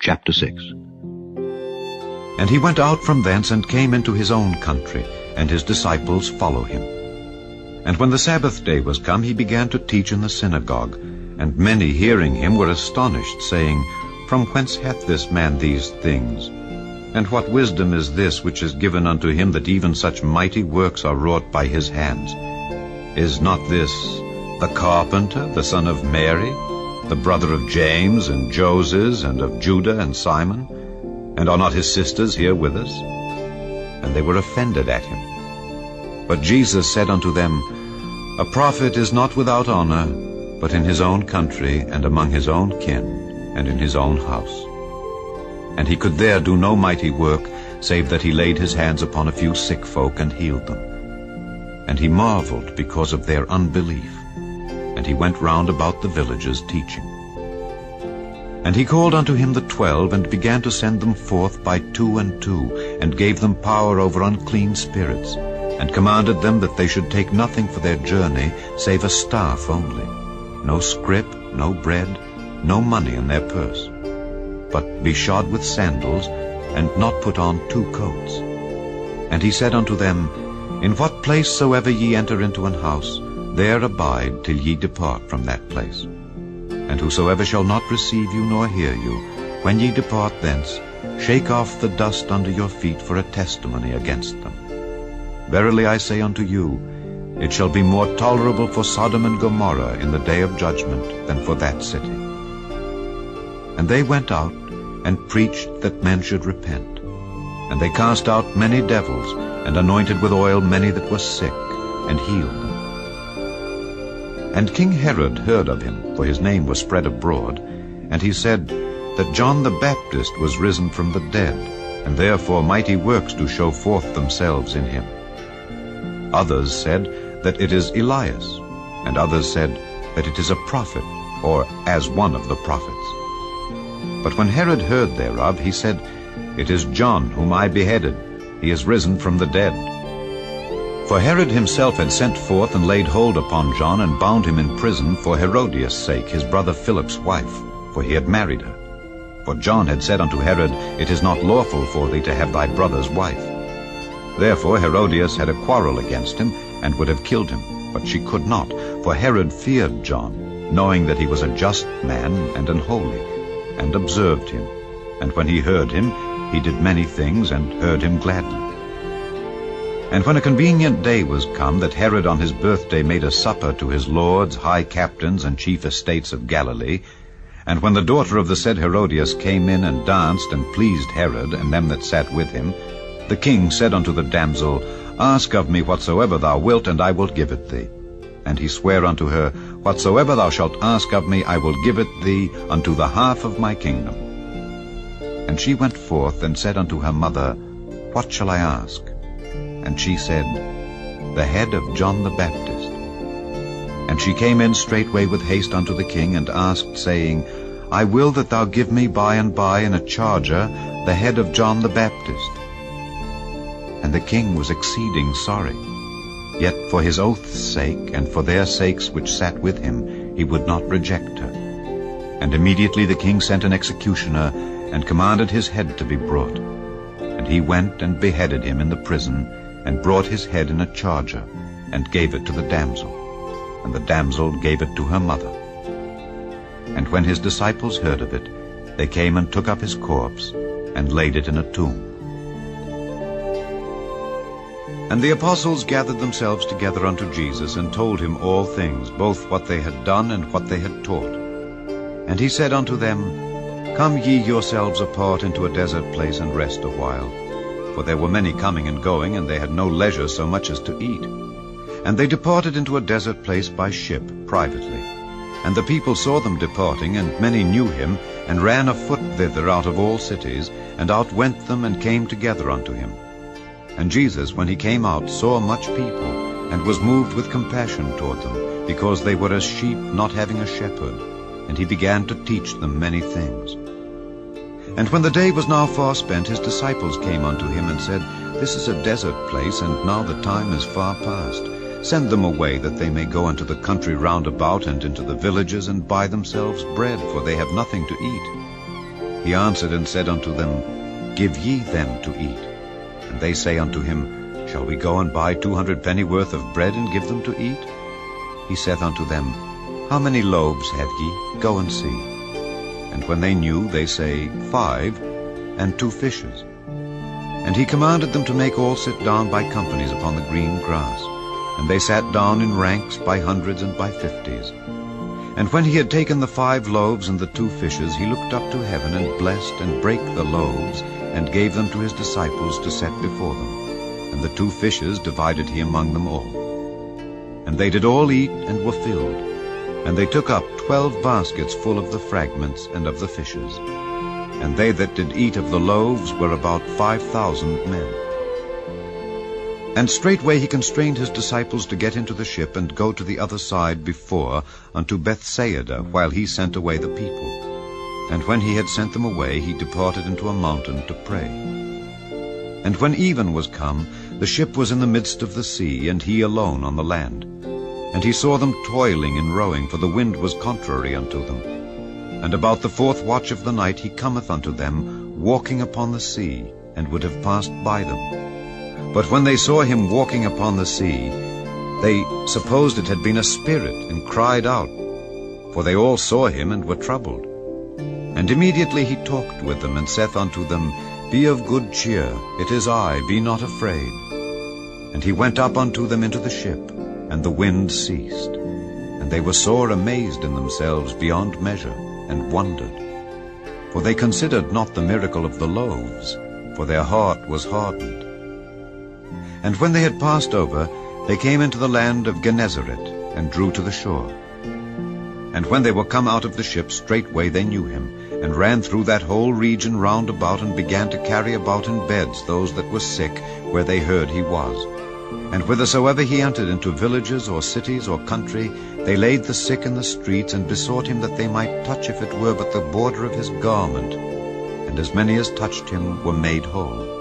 Chapter 6. And he went out from thence and came into his own country, and his disciples follow him. And when the Sabbath day was come, he began to teach in the synagogue. And many hearing him were astonished, saying, From whence hath this man these things? And what wisdom is this which is given unto him, that even such mighty works are wrought by his hands? Is not this the carpenter, the son of Mary, the brother of James and Joses, and of Judah and Simon? And are not his sisters here with us? And they were offended at him. But Jesus said unto them, A prophet is not without honor, but in his own country, and among his own kin, and in his own house. And he could there do no mighty work, save that he laid his hands upon a few sick folk and healed them. And he marveled because of their unbelief. And he went round about the villages teaching. And he called unto him the 12, and began to send them forth by 2 and 2, and gave them power over unclean spirits, and commanded them that they should take nothing for their journey, save a staff only, no scrip, no bread, no money in their purse, but be shod with sandals, and not put on 2 coats. And he said unto them, In what place soever ye enter into an house, there abide till ye depart from that place. And whosoever shall not receive you nor hear you, when ye depart thence, shake off the dust under your feet for a testimony against them. Verily I say unto you, it shall be more tolerable for Sodom and Gomorrah in the day of judgment than for that city. And they went out and preached that men should repent. And they cast out many devils, and anointed with oil many that were sick, and healed them. And King Herod heard of him, for his name was spread abroad, and he said that John the Baptist was risen from the dead, and therefore mighty works do show forth themselves in him. Others said that it is Elias, and others said that it is a prophet, or as one of the prophets. But when Herod heard thereof, he said, It is John whom I beheaded. He is risen from the dead. For Herod himself had sent forth and laid hold upon John, and bound him in prison for Herodias' sake, his brother Philip's wife, for he had married her. For John had said unto Herod, It is not lawful for thee to have thy brother's wife. Therefore Herodias had a quarrel against him, and would have killed him, but she could not, for Herod feared John, knowing that he was a just man and an holy, and observed him. And when he heard him, he did many things, and heard him gladly. And when a convenient day was come, that Herod on his birthday made a supper to his lords, high captains, and chief estates of Galilee, and when the daughter of the said Herodias came in and danced, and pleased Herod and them that sat with him, the king said unto the damsel, Ask of me whatsoever thou wilt, and I will give it thee. And he sware unto her, Whatsoever thou shalt ask of me, I will give it thee unto the half of my kingdom. And she went forth and said unto her mother, What shall I ask? And she said, The head of John the Baptist. And she came in straightway with haste unto the king, and asked, saying, I will that thou give me by and by in a charger the head of John the Baptist. And the king was exceeding sorry. Yet for his oath's sake, and for their sakes which sat with him, he would not reject her. And immediately the king sent an executioner, and commanded his head to be brought. And he went and beheaded him in the prison, and brought his head in a charger, and gave it to the damsel. And the damsel gave it to her mother. And when his disciples heard of it, they came and took up his corpse, and laid it in a tomb. And the apostles gathered themselves together unto Jesus, and told him all things, both what they had done and what they had taught. And he said unto them, Come ye yourselves apart into a desert place, and rest a while. For there were many coming and going, and they had no leisure so much as to eat. And they departed into a desert place by ship, privately. And the people saw them departing, and many knew him, and ran afoot thither out of all cities, and outwent them, and came together unto him. And Jesus, when he came out, saw much people, and was moved with compassion toward them, because they were as sheep not having a shepherd. And he began to teach them many things. And when the day was now far spent, his disciples came unto him, and said, This is a desert place, and now the time is far past. Send them away, that they may go into the country round about, and into the villages, and buy themselves bread, for they have nothing to eat. He answered and said unto them, Give ye them to eat. And they say unto him, Shall we go and buy 200 pennyworth of bread, and give them to eat? He saith unto them, How many loaves have ye? Go and see. And when they knew, they say, 5, and 2 fishes. And he commanded them to make all sit down by companies upon the green grass. And they sat down in ranks by hundreds and by 50s. And when he had taken the 5 loaves and the 2 fishes, he looked up to heaven, and blessed, and brake the loaves, and gave them to his disciples to set before them. And the 2 fishes divided he among them all. And they did all eat, and were filled. And they took up 12 baskets full of the fragments and of the fishes. And they that did eat of the loaves were about 5,000 men. And straightway he constrained his disciples to get into the ship, and go to the other side before, unto Bethsaida, while he sent away the people. And when he had sent them away, he departed into a mountain to pray. And when even was come, the ship was in the midst of the sea, and he alone on the land. And he saw them toiling and rowing, for the wind was contrary unto them. And about the 4th watch of the night he cometh unto them, walking upon the sea, and would have passed by them. But when they saw him walking upon the sea, they supposed it had been a spirit, and cried out. For they all saw him, and were troubled. And immediately he talked with them, and saith unto them, Be of good cheer, it is I, be not afraid. And he went up unto them into the ship, and the wind ceased. And they were sore amazed in themselves beyond measure, and wondered. For they considered not the miracle of the loaves, for their heart was hardened. And when they had passed over, they came into the land of Gennesaret, and drew to the shore. And when they were come out of the ship, straightway they knew him, and ran through that whole region round about, and began to carry about in beds those that were sick, where they heard he was. And whithersoever he entered into villages or cities or country, they laid the sick in the streets, and besought him that they might touch, if it were but the border of his garment. And as many as touched him were made whole.